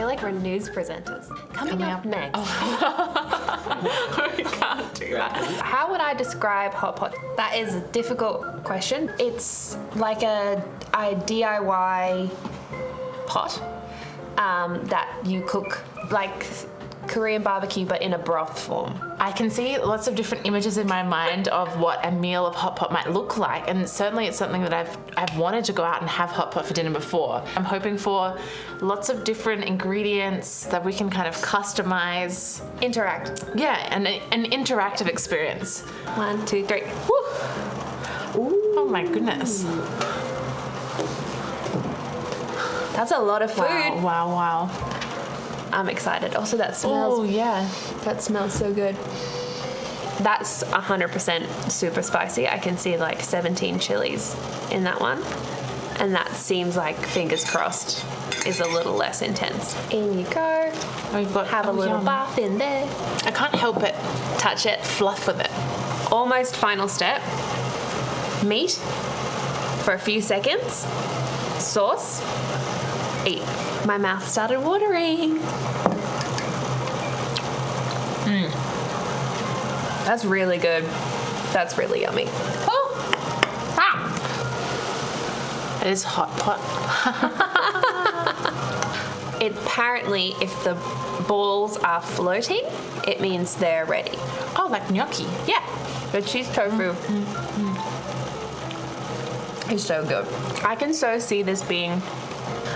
feel like we're news presenters. Coming up next. Oh. We can't do that. How would I describe hot pot? That is a difficult question. It's like a DIY pot that you cook like Korean barbecue but in a broth form. I can see lots of different images in my mind of what a meal of hot pot might look like, and certainly it's something that I've wanted to go out and have hot pot for dinner before. I'm hoping for lots of different ingredients that we can kind of customize. Interact. Yeah, and an interactive experience. 1, 2, 3. Woo. Oh my goodness. That's a lot of food. Wow. I'm excited. Also, that smells. Oh yeah. That smells so good. That's 100% super spicy. I can see like 17 chilies in that one. And that seems like, fingers crossed, is a little less intense. In you go. We've got Have a little yum. bath in there. I can't help it. Touch it. Fluff with it. Almost final step. Meat for a few seconds. Sauce. Eat. My mouth started watering. That's really good. That's really yummy. Oh! Ah! It is hot pot. Apparently, if the balls are floating, it means they're ready. Oh, like gnocchi. Yeah. The cheese tofu is so good. I can so see this being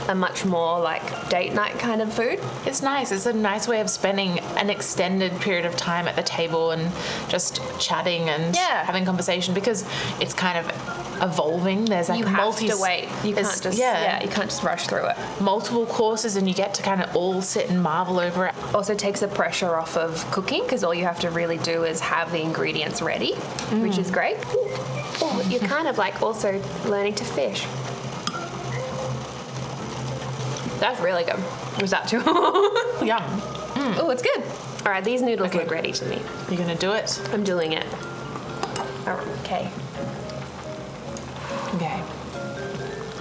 a much more like date night kind of food. It's nice. It's a nice way of spending an extended period of time at the table and just chatting and having conversation, because it's kind of evolving. There's like You have to wait. You can't just you can't just rush through it. Multiple courses, and you get to kind of all sit and marvel over it. Also takes the pressure off of cooking, because all you have to really do is have the ingredients ready, which is great. Oh, you're kind of like also learning to fish. That's really good. Was that too? Yum. Oh, it's good. All right, these noodles look ready to me. You're gonna do it? I'm doing it. Okay. Okay.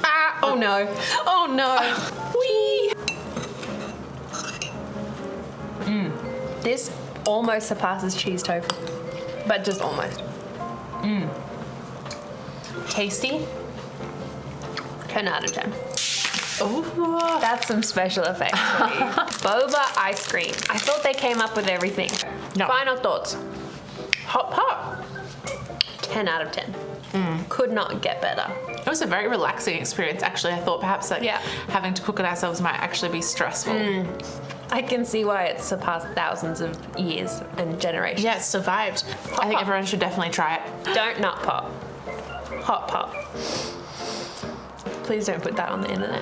Ah! Oh no! Oh no! Whee! This almost surpasses cheese tofu, but just almost. Tasty. 10 out of 10. Oh, That's some special effects for me. Boba ice cream. I thought they came up with everything. No. Final thoughts. hot pot. 10 out of 10. Could not get better. It was a very relaxing experience, actually. I thought perhaps that having to cook it ourselves might actually be stressful. I can see why it's surpassed thousands of years and generations. Yeah, it survived. I think everyone should definitely try it. Don't nut pot. Hot pot. Please don't put that on the internet.